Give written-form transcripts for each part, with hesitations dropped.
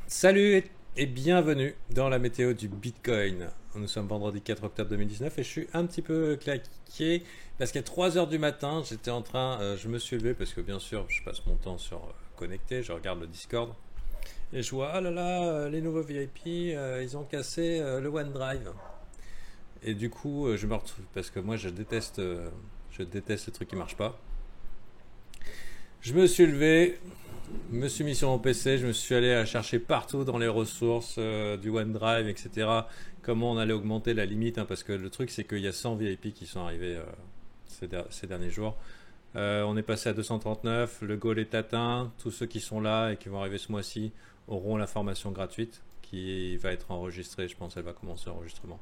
Salut et bienvenue dans la météo du Bitcoin. Nous sommes vendredi 4 octobre 2019 et je suis un petit peu claqué parce qu'à 3 heures du matin, j'étais en train, je me suis levé parce que bien sûr, je passe mon temps sur connecté, je regarde le Discord et je vois, ah là là, les nouveaux VIP, ils ont cassé le OneDrive. Et du coup, je me retrouve parce que moi, je déteste les trucs qui marchent pas. Je me suis levé, me suis mis sur mon PC, je me suis allé chercher partout dans les ressources du OneDrive, etc. Comment on allait augmenter la limite, hein, parce que le truc c'est qu'il y a 100 VIP qui sont arrivés ces derniers jours. On est passé à 239, le goal est atteint, tous ceux qui sont là et qui vont arriver ce mois-ci auront la formation gratuite qui va être enregistrée, je pense qu'elle va commencer l'enregistrement.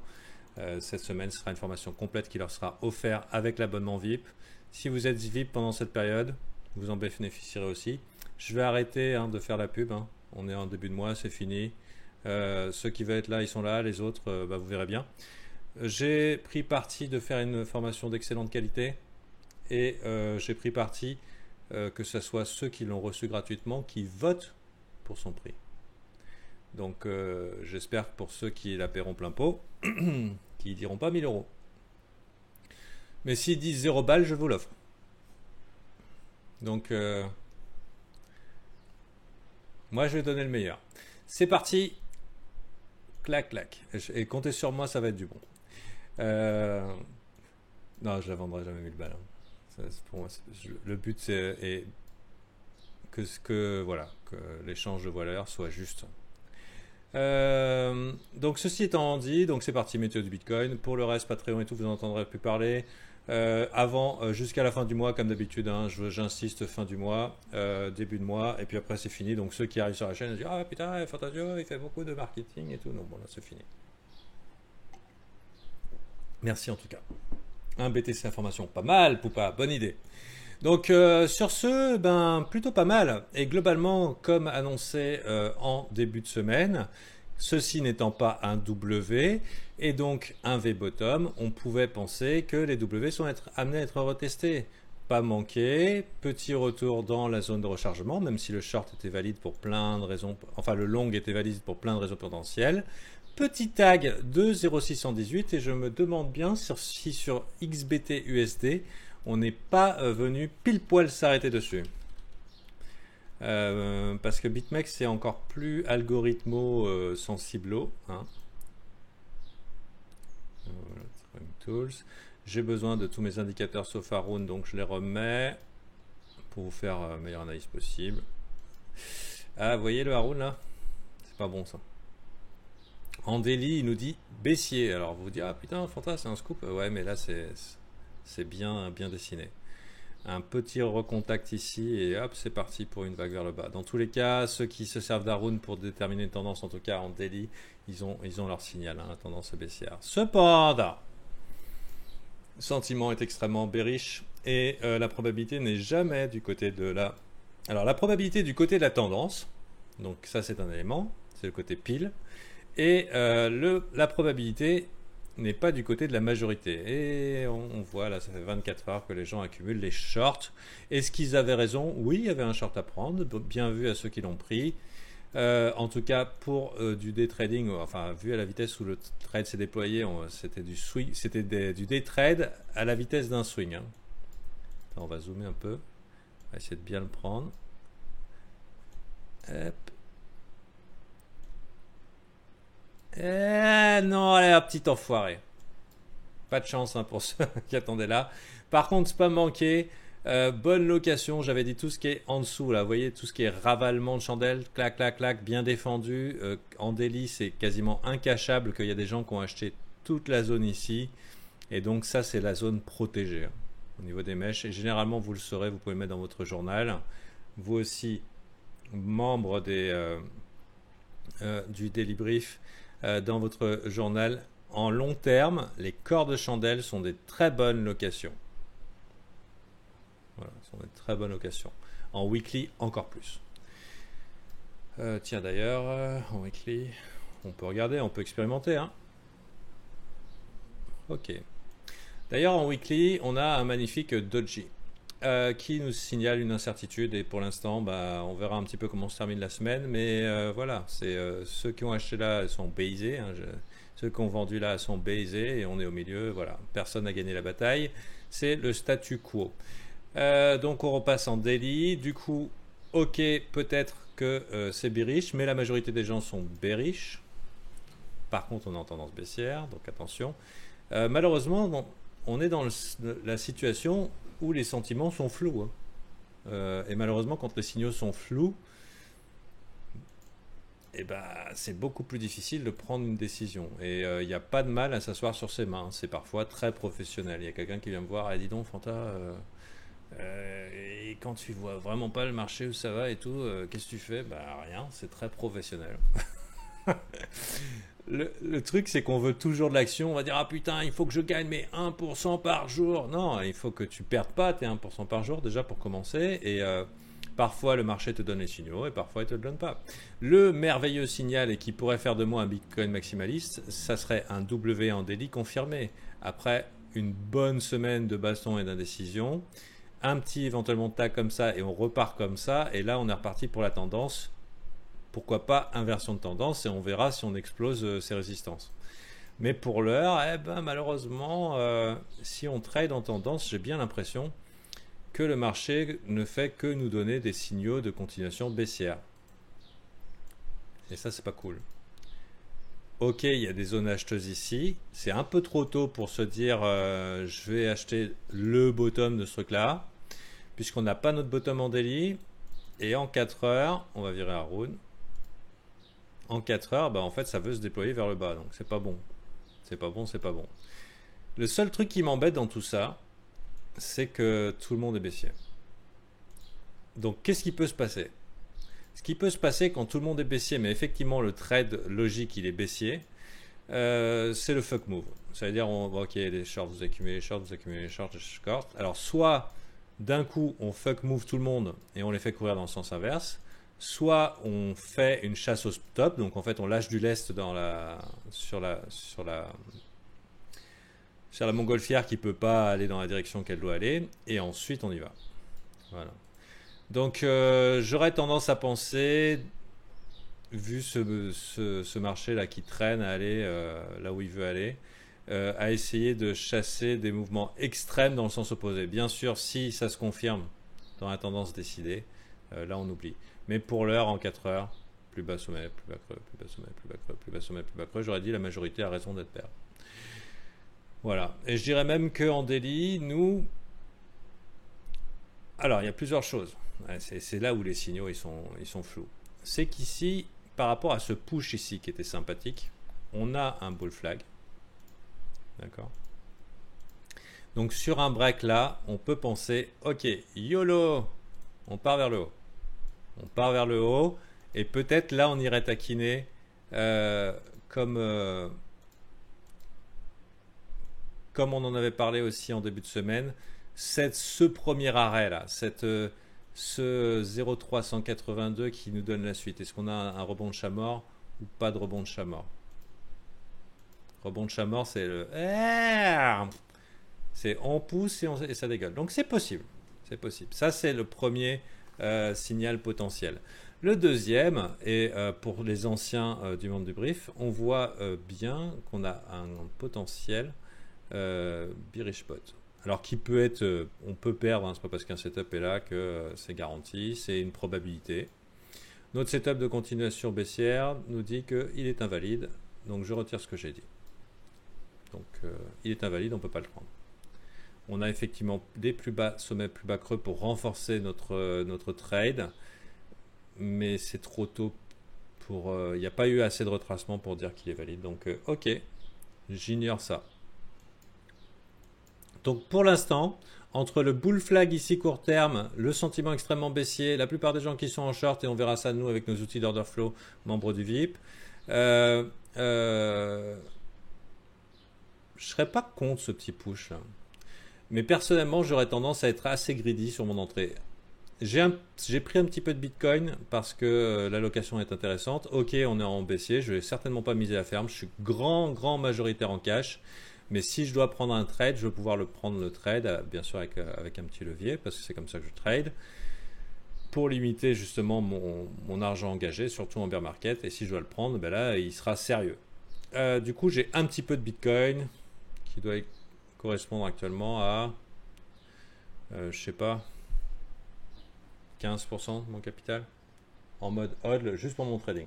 Cette semaine, ce sera une formation complète qui leur sera offerte avec l'abonnement VIP. Si vous êtes VIP pendant cette période, vous en bénéficierez aussi. Je vais arrêter de faire la pub, hein. On est en début de mois, c'est fini. Ceux qui veulent être là, ils sont là. Les autres, vous verrez bien. J'ai pris parti de faire une formation d'excellente qualité et j'ai pris parti que ce soit ceux qui l'ont reçu gratuitement qui votent pour son prix. Donc j'espère que pour ceux qui la paieront plein pot, qui diront pas 1000 euros. Mais s'ils disent 0 balles, je vous l'offre. Donc moi je vais donner le meilleur. C'est parti, clac clac. Et comptez sur moi, ça va être du bon. Euh, non, je la vendrai jamais 1000 balles, hein. Pour moi, le but c'est voilà, que l'échange de valeur soit juste. Donc ceci étant dit, donc c'est parti, météo du Bitcoin. Pour le reste, Patreon et tout, vous n'entendrez plus parler. Jusqu'à la fin du mois, comme d'habitude, hein, j'insiste, fin du mois, début de mois, et puis après c'est fini. Donc ceux qui arrivent sur la chaîne disent, ah putain, Fantasio, il fait beaucoup de marketing et tout. Non, bon là c'est fini. Merci en tout cas. Un BTC information, pas mal, Poupa, bonne idée. Donc sur ce, ben plutôt pas mal. Et globalement, comme annoncé en début de semaine, ceci n'étant pas un W et donc un V-bottom, on pouvait penser que les W sont amenés à être retestés. Pas manqué, petit retour dans la zone de rechargement, même si le short était valide pour plein de raisons, enfin le long était valide pour plein de raisons potentielles. Petit tag de 0,618 et je me demande bien si sur XBT USD on n'est pas venu pile poil s'arrêter dessus. Parce que BitMEX c'est encore plus algorithmo sensiblo, hein. Voilà, Tools. J'ai besoin de tous mes indicateurs sauf Haroon, donc je les remets pour vous faire meilleure analyse possible. Ah, vous voyez le Haroon là? C'est pas bon ça. En daily, il nous dit baissier. Alors vous vous dites, ah putain, Fanta, c'est un scoop. Ouais, mais là c'est bien dessiné. Un petit recontact ici et hop, c'est parti pour une vague vers le bas. Dans tous les cas, ceux qui se servent d'Haroon pour déterminer une tendance, en tout cas en daily, ils ont leur signal, hein, la tendance baissière. Cependant, le sentiment est extrêmement bearish et la probabilité n'est jamais du côté de la... Alors la probabilité du côté de la tendance, donc ça c'est un élément, c'est le côté pile, et la probabilité n'est pas du côté de la majorité. Et on voit là, ça fait 24 heures que les gens accumulent les shorts. Est-ce qu'ils avaient raison? Oui, il y avait un short à prendre, bien vu à ceux qui l'ont pris. En tout cas, pour du day trading, enfin, vu à la vitesse où le trade s'est déployé, c'était du swing, du day trade à la vitesse d'un swing, hein. Attends, on va zoomer un peu. On va essayer de bien le prendre. Hop. Non, allez, un petit enfoiré. Pas de chance, hein, pour ceux qui attendaient là. Par contre, c'est pas manqué. Bonne location, j'avais dit tout ce qui est en dessous là, vous voyez, tout ce qui est ravalement de chandelle, clac clac clac, bien défendu. En daily, c'est quasiment incachable qu'il y a des gens qui ont acheté toute la zone ici. Et donc ça, c'est la zone protégée, hein, au niveau des mèches. Et généralement, vous le saurez, vous pouvez le mettre dans votre journal. Vous aussi, membre du Daily Brief, dans votre journal. En long terme, les corps de chandelle sont des très bonnes locations. Voilà, sont des très bonnes locations. En weekly, encore plus. Tiens d'ailleurs, en weekly, on peut regarder, on peut expérimenter, hein. Ok. D'ailleurs, en weekly, on a un magnifique doji. qui nous signale une incertitude. Et pour l'instant, bah, on verra un petit peu comment se termine la semaine. Mais voilà, c'est ceux qui ont acheté là sont baisés. Hein, ceux qui ont vendu là sont baisés et on est au milieu. Voilà, personne n'a gagné la bataille. C'est le statu quo. Donc on repasse en daily. Du coup, ok, peut-être que c'est bearish, mais la majorité des gens sont bearish. Par contre, on est en tendance baissière, donc attention. Malheureusement, on est dans la situation où les sentiments sont flous. Hein. Et malheureusement, quand les signaux sont flous, eh ben, c'est beaucoup plus difficile de prendre une décision. Et il n'y a pas de mal à s'asseoir sur ses mains. C'est parfois très professionnel. Il y a quelqu'un qui vient me voir et dit donc, Fanta, et quand tu vois vraiment pas le marché où ça va et tout, qu'est-ce que tu fais? Bah rien, c'est très professionnel. Le truc, c'est qu'on veut toujours de l'action. On va dire, ah putain, il faut que je gagne mes 1% par jour. Non, il faut que tu perdes pas tes 1% par jour déjà pour commencer. Et parfois, le marché te donne les signaux et parfois, il te le donne pas. Le merveilleux signal et qui pourrait faire de moi un Bitcoin maximaliste, ça serait un W en daily confirmé. Après une bonne semaine de baston et d'indécision, un petit éventuellement tag comme ça et on repart comme ça. Et là, on est reparti pour la tendance. Pourquoi pas inversion de tendance et on verra si on explose ces résistances. Mais pour l'heure, eh ben, malheureusement, si on trade en tendance, j'ai bien l'impression que le marché ne fait que nous donner des signaux de continuation baissière. Et ça, c'est pas cool. Ok, il y a des zones acheteuses ici. C'est un peu trop tôt pour se dire je vais acheter le bottom de ce truc-là, puisqu'on n'a pas notre bottom en daily. Et en 4 heures, on va virer à Rune. En 4 heures, bah en fait, ça veut se déployer vers le bas. Donc, c'est pas bon. C'est pas bon, c'est pas bon. Le seul truc qui m'embête dans tout ça, c'est que tout le monde est baissier. Donc, qu'est-ce qui peut se passer? Ce qui peut se passer quand tout le monde est baissier, mais effectivement, le trade logique, il est baissier, c'est le fuck move. Ça veut dire, ok, les shorts, vous accumulez les shorts, vous accumulez les shorts, les shorts. Alors, soit d'un coup, on fuck move tout le monde et on les fait courir dans le sens inverse. Soit on fait une chasse au stop, donc en fait on lâche du lest sur la montgolfière qui ne peut pas aller dans la direction qu'elle doit aller, et ensuite on y va. Voilà. Donc j'aurais tendance à penser, vu ce marché là qui traîne à aller là où il veut aller, à essayer de chasser des mouvements extrêmes dans le sens opposé. Bien sûr, si ça se confirme dans la tendance décidée, là on oublie. Mais pour l'heure, en 4 heures, plus bas sommet, plus bas creux, plus bas sommet, plus bas creux, plus bas sommet, plus bas creux, j'aurais dit la majorité a raison d'être paire. Voilà. Et je dirais même qu'en daily, nous... Alors, il y a plusieurs choses. C'est là où les signaux ils sont flous. C'est qu'ici, par rapport à ce push ici qui était sympathique, on a un bull flag. D'accord. Donc, sur un break là, on peut penser, ok, YOLO, on part vers le haut. On part vers le haut et peut-être là on irait taquiner comme on en avait parlé aussi en début de semaine, ce premier arrêt là, ce 0,382 qui nous donne la suite. Est-ce qu'on a un rebond de chat mort ou pas de rebond de chat mort? Rebond de chat mort, c'est le... C'est on pousse et ça dégueule. Donc c'est possible. C'est possible. Ça c'est le premier... signal potentiel. Le deuxième, et pour les anciens du monde du brief, on voit bien qu'on a un potentiel bearish pot. Alors qui peut être, on peut perdre, hein, c'est pas parce qu'un setup est là que c'est garanti, c'est une probabilité. Notre setup de continuation baissière nous dit qu'il est invalide, donc je retire ce que j'ai dit. Donc il est invalide, on ne peut pas le prendre. On a effectivement des plus bas sommets, plus bas creux pour renforcer notre trade, mais c'est trop tôt pour. Il n'y a pas eu assez de retracement pour dire qu'il est valide. Donc, ok, j'ignore ça. Donc, pour l'instant, entre le bull flag ici court terme, le sentiment extrêmement baissier, la plupart des gens qui sont en short, et on verra ça nous avec nos outils d'order flow, membres du VIP, je serais pas contre ce petit push là. Mais personnellement, j'aurais tendance à être assez greedy sur mon entrée. J'ai pris un petit peu de Bitcoin parce que l'allocation est intéressante. Ok, on est en baissier, je vais certainement pas miser la ferme. Je suis grand majoritaire en cash. Mais si je dois prendre un trade, je vais pouvoir prendre le trade, bien sûr avec un petit levier, parce que c'est comme ça que je trade, pour limiter justement mon argent engagé, surtout en bear market. Et si je dois le prendre, ben là, il sera sérieux. Du coup, j'ai un petit peu de Bitcoin qui doit correspondre actuellement à, je sais pas, 15% de mon capital en mode hodl, juste pour mon trading.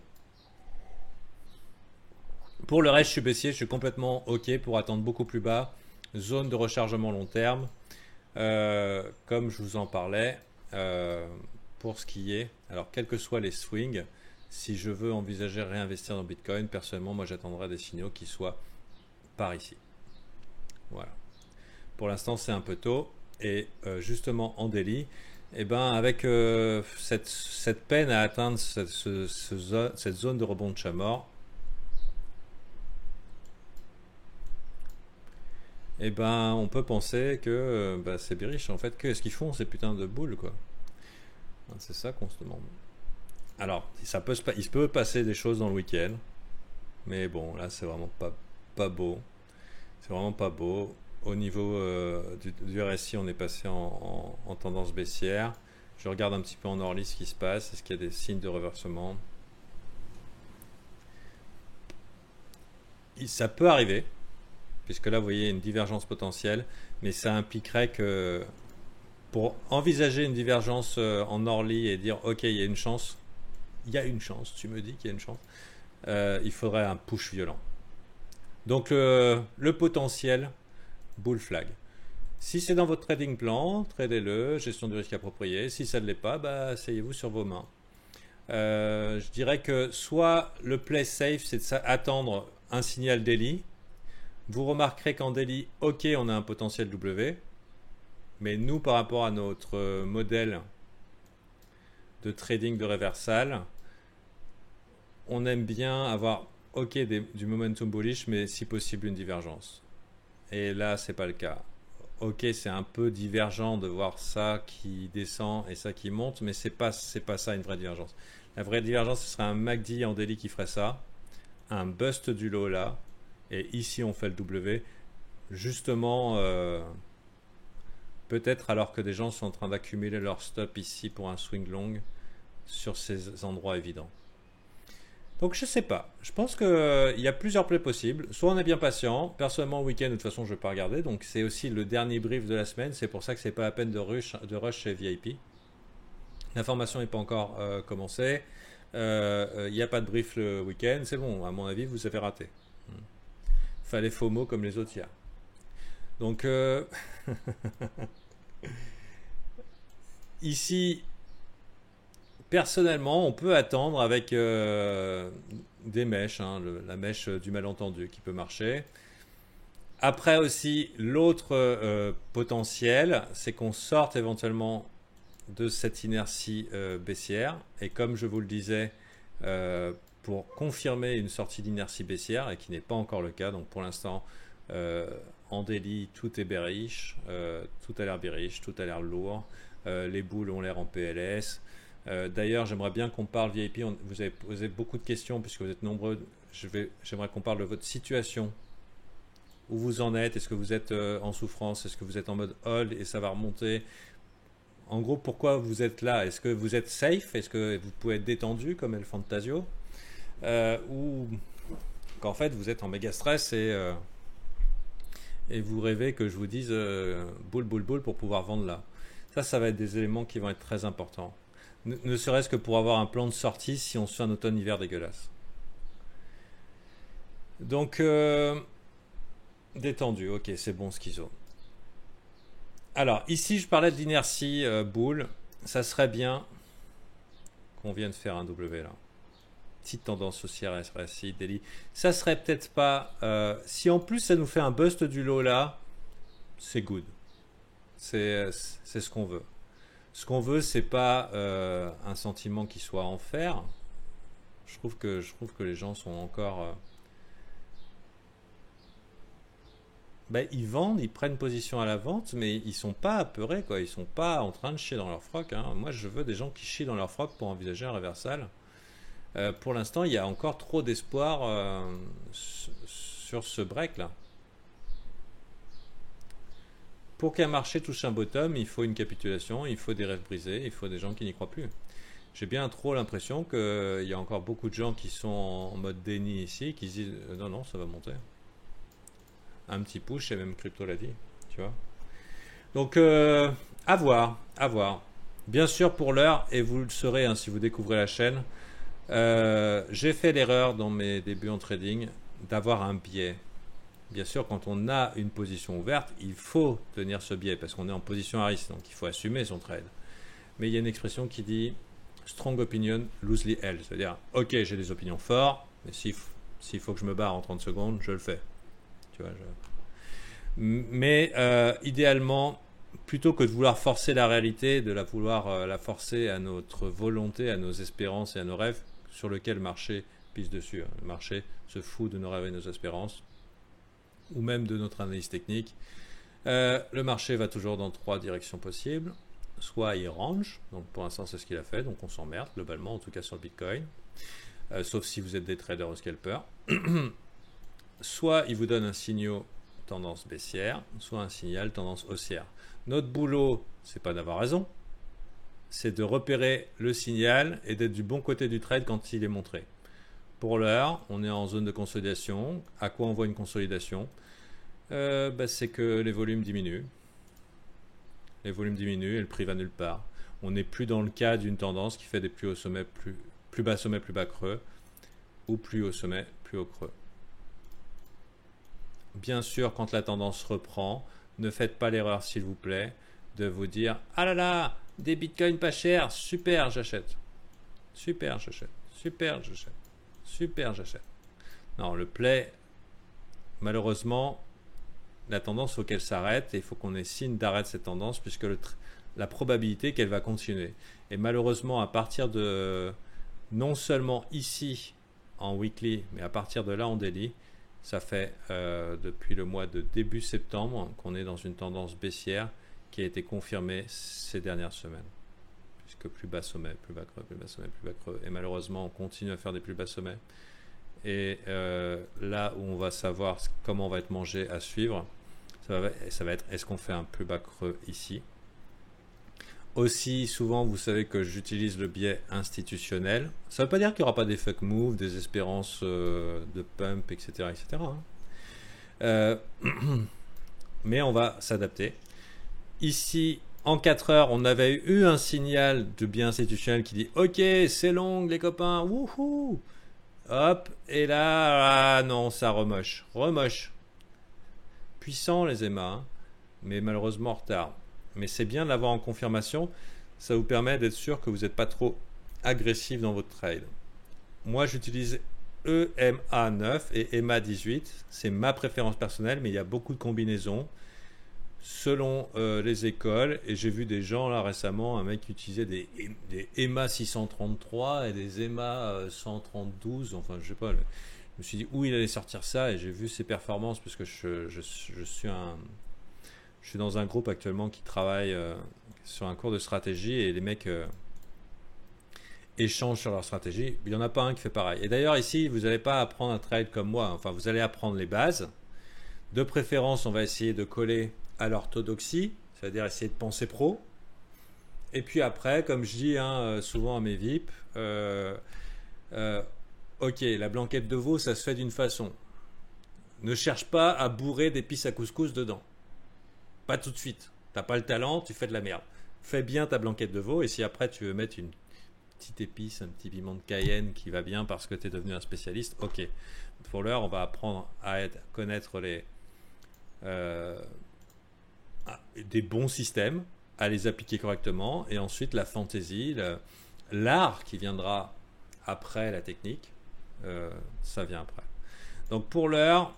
Pour le reste, je suis baissier, je suis complètement OK pour attendre beaucoup plus bas. Zone de rechargement long terme, comme je vous en parlais, pour ce qui est. Alors, quels que soient les swings, si je veux envisager réinvestir dans Bitcoin, personnellement, moi j'attendrai des signaux qui soient par ici. Voilà. Pour l'instant, c'est un peu tôt. Et justement, en daily, et ben, avec cette peine à atteindre cette zone de rebond de chat mort, et ben, on peut penser que c'est bearish. En fait, qu'est-ce qu'ils font ces putains de boules, quoi? C'est ça qu'on se demande. Alors, il se peut passer des choses dans le week-end, mais bon, là, c'est vraiment pas beau. C'est vraiment pas beau. Au niveau du RSI, on est passé en tendance baissière. Je regarde un petit peu en orly ce qui se passe. Est-ce qu'il y a des signes de reversement? Ça peut arriver, puisque là, vous voyez une divergence potentielle, mais ça impliquerait que pour envisager une divergence en orly et dire ok, il y a une chance, tu me dis qu'il y a une chance, il faudrait un push violent. Donc le potentiel bull flag. Si c'est dans votre trading plan, tradez-le, gestion du risque appropriée. Si ça ne l'est pas, asseyez-vous sur vos mains. Je dirais que soit le play safe, c'est attendre un signal daily. Vous remarquerez qu'en daily, ok, on a un potentiel W, mais nous, par rapport à notre modèle de trading de reversal, on aime bien avoir ok du momentum bullish, mais si possible une divergence. Et là, c'est pas le cas. Ok, c'est un peu divergent de voir ça qui descend et ça qui monte, mais c'est pas ça une vraie divergence. La vraie divergence, ce serait un MACD en daily qui ferait ça, un bust du low là, et ici on fait le W, justement, peut-être alors que des gens sont en train d'accumuler leur stop ici pour un swing long sur ces endroits évidents. Donc je sais pas, je pense qu'il y a plusieurs plays possibles, soit on est bien patient, personnellement au week-end de toute façon je ne vais pas regarder, donc c'est aussi le dernier brief de la semaine, c'est pour ça que c'est pas la peine de rush chez VIP. L'information n'est pas encore commencée, il n'y a pas de brief le week-end, c'est bon, à mon avis vous avez raté. Fallait FOMO comme les autres hier. Donc ici, personnellement, on peut attendre avec des mèches, la mèche du malentendu qui peut marcher. Après aussi, l'autre potentiel, c'est qu'on sorte éventuellement de cette inertie baissière. Et comme je vous le disais, pour confirmer une sortie d'inertie baissière, et qui n'est pas encore le cas, donc pour l'instant, en daily, tout est bearish, tout a l'air bearish, tout a l'air lourd, les boules ont l'air en PLS. D'ailleurs, j'aimerais bien qu'on parle VIP. Vous avez posé beaucoup de questions puisque vous êtes nombreux. J'aimerais qu'on parle de votre situation. Où vous en êtes? Est-ce que vous êtes en souffrance? Est-ce que vous êtes en mode hold et ça va remonter? En gros, pourquoi vous êtes là? Est-ce que vous êtes safe? Est-ce que vous pouvez être détendu comme El Fantasio? Ou qu'en fait vous êtes en méga stress et vous rêvez que je vous dise boule pour pouvoir vendre là? Ça va être des éléments qui vont être très importants. Ne serait-ce que pour avoir un plan de sortie si on se fait un automne-hiver dégueulasse. Donc, détendu, ok, c'est bon, schizo. Alors, ici, je parlais de l'inertie boule. Ça serait bien qu'on vienne faire un W là. Petite tendance haussière RSI, daily. Ça serait peut-être pas... si en plus ça nous fait un bust du lot là, c'est good. C'est ce qu'on veut. Ce qu'on veut, c'est pas un sentiment qui soit enfer. Je trouve que les gens sont encore... ils vendent, ils prennent position à la vente, mais ils sont pas apeurés, quoi. Ils sont pas en train de chier dans leur froc. Moi, je veux des gens qui chient dans leur froc pour envisager un reversal. Pour l'instant, il y a encore trop d'espoir sur ce break là. Pour qu'un marché touche un bottom, il faut une capitulation, il faut des rêves brisés, il faut des gens qui n'y croient plus. J'ai bien trop l'impression qu'il y a encore beaucoup de gens qui sont en mode déni ici, qui se disent non, non, ça va monter. Un petit push, et même crypto l'a dit, tu vois. Donc, à voir, à voir. Bien sûr, pour l'heure, et vous le saurez hein, si vous découvrez la chaîne, j'ai fait l'erreur dans mes débuts en trading d'avoir un biais. Bien sûr, quand on a une position ouverte, il faut tenir ce biais parce qu'on est en position à risque, donc il faut assumer son trade. Mais il y a une expression qui dit strong opinion, loosely held. C'est-à-dire, ok, j'ai des opinions fortes, mais s'il faut que je me barre en 30 secondes, je le fais. Tu vois, mais idéalement, plutôt que de vouloir forcer la réalité, de vouloir la forcer à notre volonté, à nos espérances et à nos rêves, sur lesquels le marché pisse dessus. Le marché se fout de nos rêves et nos espérances, ou même de notre analyse technique. Le marché va toujours dans 3 directions possibles. Soit il range, donc pour l'instant c'est ce qu'il a fait, donc on s'emmerde globalement, en tout cas sur le Bitcoin, sauf si vous êtes des traders ou scalpers. Soit il vous donne un signal tendance baissière, soit un signal tendance haussière. Notre boulot, c'est pas d'avoir raison, c'est de repérer le signal et d'être du bon côté du trade quand il est montré. Pour l'heure, on est en zone de consolidation. À quoi on voit une consolidation? C'est que les volumes diminuent. Les volumes diminuent et le prix va nulle part. On n'est plus dans le cas d'une tendance qui fait des plus hauts sommets, plus bas sommets, plus bas creux, ou plus haut sommet, plus haut creux. Bien sûr, quand la tendance reprend, ne faites pas l'erreur, s'il vous plaît, de vous dire « Ah là là, des bitcoins pas chers, super, j'achète. Super, j'achète. Super, j'achète. Super, j'achète. » Non, le play, malheureusement, la tendance, il faut qu'elle s'arrête et il faut qu'on ait signe d'arrêt de cette tendance puisque la probabilité qu'elle va continuer. Et malheureusement, à partir de, non seulement ici en weekly, mais à partir de là en daily, ça fait depuis le mois de début septembre qu'on est dans une tendance baissière qui a été confirmée ces dernières semaines. Puisque plus bas sommet, plus bas creux, plus bas sommet, plus bas creux. Et malheureusement, on continue à faire des plus bas sommets. Et là où on va savoir comment on va être mangé à suivre, ça va être est-ce qu'on fait un plus bas creux ici. Aussi, souvent, vous savez que j'utilise le biais institutionnel. Ça ne veut pas dire qu'il n'y aura pas des fuck moves, des espérances de pump, etc. etc. Mais on va s'adapter. Ici, en 4 heures, on avait eu un signal de biais institutionnel qui dit « Ok, c'est long les copains, wouhou !» Hop, et là, ah non, ça remoche. Remoche. Puissant les EMA, hein, mais malheureusement en retard. Mais c'est bien de l'avoir en confirmation. Ça vous permet d'être sûr que vous n'êtes pas trop agressif dans votre trade. Moi, j'utilise EMA9 et EMA18. C'est ma préférence personnelle, mais il y a beaucoup de combinaisons selon les écoles. Et j'ai vu des gens là récemment, un mec qui utilisait des EMA 633 et des EMA 132. Enfin, je sais pas. Je me suis dit où il allait sortir ça et j'ai vu ses performances parce que je suis dans un groupe actuellement qui travaille sur un cours de stratégie et les mecs échangent sur leur stratégie. Il n'y en a pas un qui fait pareil. Et d'ailleurs ici, vous n'allez pas apprendre un trade comme moi. Enfin, vous allez apprendre les bases. De préférence, on va essayer de coller à l'orthodoxie, c'est-à-dire essayer de penser pro. Et puis après, comme je dis souvent à mes VIP, ok, la blanquette de veau, ça se fait d'une façon. Ne cherche pas à bourrer d'épices à couscous dedans. Pas tout de suite. T'as pas le talent, tu fais de la merde. Fais bien ta blanquette de veau et si après tu veux mettre une petite épice, un petit piment de Cayenne qui va bien parce que tu es devenu un spécialiste, ok. Pour l'heure, on va apprendre à connaître des bons systèmes, à les appliquer correctement et ensuite la fantaisie, l'art qui viendra après la technique, ça vient après. Donc pour l'heure,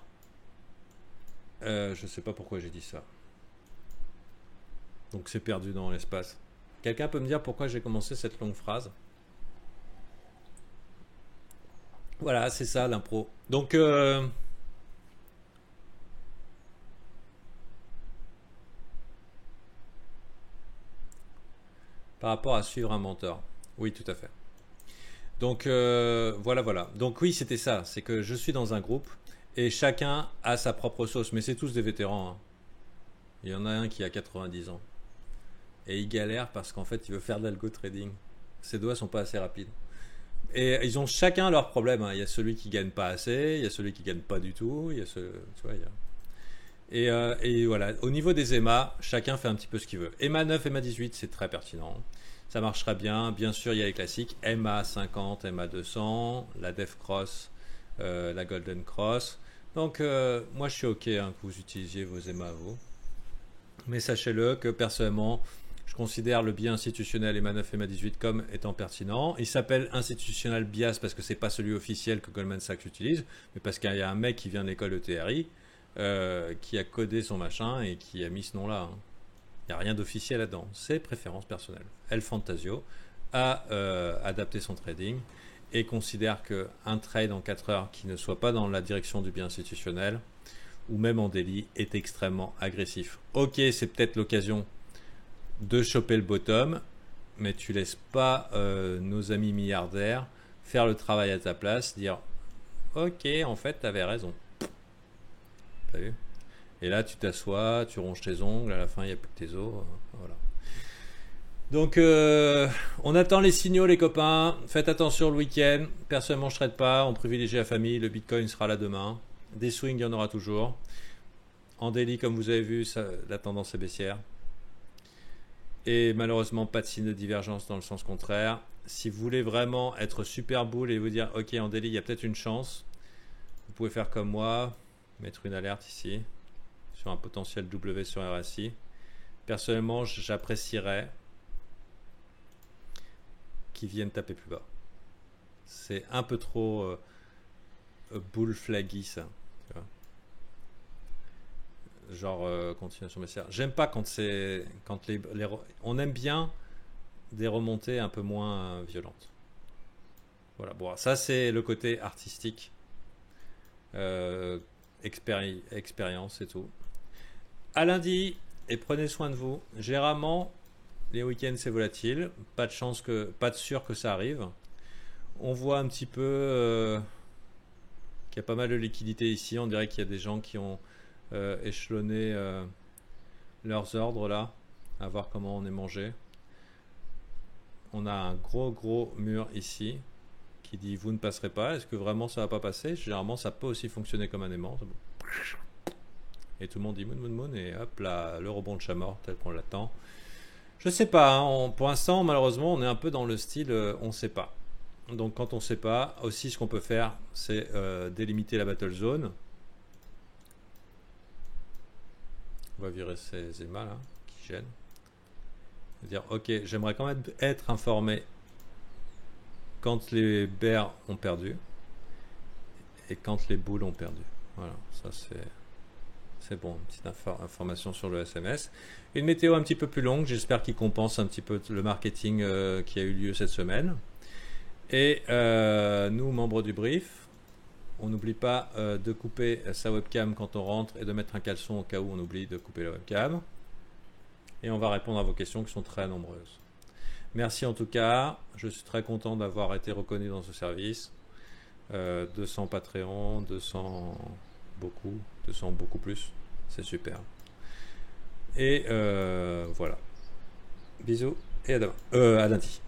je sais pas pourquoi j'ai dit ça. Donc c'est perdu dans l'espace. Quelqu'un peut me dire pourquoi j'ai commencé cette longue phrase? Voilà, c'est ça l'impro. Donc par rapport à suivre un mentor. Oui, tout à fait. Donc voilà. Donc oui, c'était ça. C'est que je suis dans un groupe et chacun a sa propre sauce. Mais c'est tous des vétérans. Hein. Il y en a un qui a 90 ans. Et il galère parce qu'en fait, il veut faire de l'algo trading. Ses doigts sont pas assez rapides. Et ils ont chacun leurs problèmes, hein. Il y a celui qui gagne pas assez, il y a celui qui gagne pas du tout, il y a ce, tu vois, il y a... Et voilà, au niveau des EMA, chacun fait un petit peu ce qu'il veut. EMA 9, EMA 18, c'est très pertinent. Ça marchera bien. Bien sûr, il y a les classiques EMA 50, EMA 200, la Dev Cross, la Golden Cross. Donc, moi, je suis OK hein, que vous utilisiez vos EMA à vous. Mais sachez-le que personnellement, je considère le biais institutionnel EMA 9 et EMA 18 comme étant pertinent. Il s'appelle institutionnel bias parce que c'est pas celui officiel que Goldman Sachs utilise, mais parce qu'il y a un mec qui vient de l'école de TRI qui a codé son machin et qui a mis ce nom-là. Hein. Il n'y a rien d'officiel là-dedans. C'est préférence personnelle. El Fantasio a adapté son trading et considère qu'un trade en 4 heures qui ne soit pas dans la direction du bien institutionnel ou même en daily est extrêmement agressif. Ok, c'est peut-être l'occasion de choper le bottom, mais tu laisses pas nos amis milliardaires faire le travail à ta place, dire ok, en fait, tu avais raison. T'as vu? Et là, tu t'assois, tu ronges tes ongles, à la fin, il n'y a plus que tes os. Voilà. Donc, on attend les signaux, les copains. Faites attention le week-end. Personnellement, je ne trade pas. On privilégie la famille. Le Bitcoin sera là demain. Des swings, il y en aura toujours. En daily, comme vous avez vu, la tendance est baissière. Et malheureusement, pas de signe de divergence dans le sens contraire. Si vous voulez vraiment être super bull et vous dire, ok, en daily, il y a peut-être une chance, vous pouvez faire comme moi, mettre une alerte ici, sur un potentiel W sur RSI. Personnellement, j'apprécierais qu'ils viennent taper plus bas. C'est un peu trop bull flaggy, ça. Tu vois, genre continuation baissière. J'aime pas quand c'est quand on aime bien des remontées un peu moins violentes. Voilà, bon, ça c'est le côté artistique, expérience et tout. À lundi et prenez soin de vous. Généralement, les week-ends c'est volatile, pas de sûr que ça arrive. On voit un petit peu qu'il y a pas mal de liquidités ici. On dirait qu'il y a des gens qui ont échelonné leurs ordres là, à voir comment on est mangé. On a un gros mur ici qui dit vous ne passerez pas. Est-ce que vraiment ça va pas passer? Généralement ça peut aussi fonctionner comme un aimant. Et tout le monde dit moon et hop là le rebond de chat mort tel qu'on l'attend. Je sais pas, hein, pour l'instant malheureusement on est un peu dans le style on sait pas. Donc quand on sait pas, aussi ce qu'on peut faire c'est délimiter la battle zone. On va virer ces émas là qui gênent. Dire ok, j'aimerais quand même être informé quand les bears ont perdu et quand les bulls ont perdu. Voilà, ça c'est bon, une petite information sur le SMS. Une météo un petit peu plus longue, j'espère qu'il compense un petit peu le marketing qui a eu lieu cette semaine. Et nous, membres du brief, on n'oublie pas de couper sa webcam quand on rentre et de mettre un caleçon au cas où on oublie de couper la webcam. Et on va répondre à vos questions qui sont très nombreuses. Merci en tout cas, je suis très content d'avoir été reconnu dans ce service. 200 Patreon, 200 beaucoup plus, c'est super. Et voilà. Bisous et à demain. À lundi.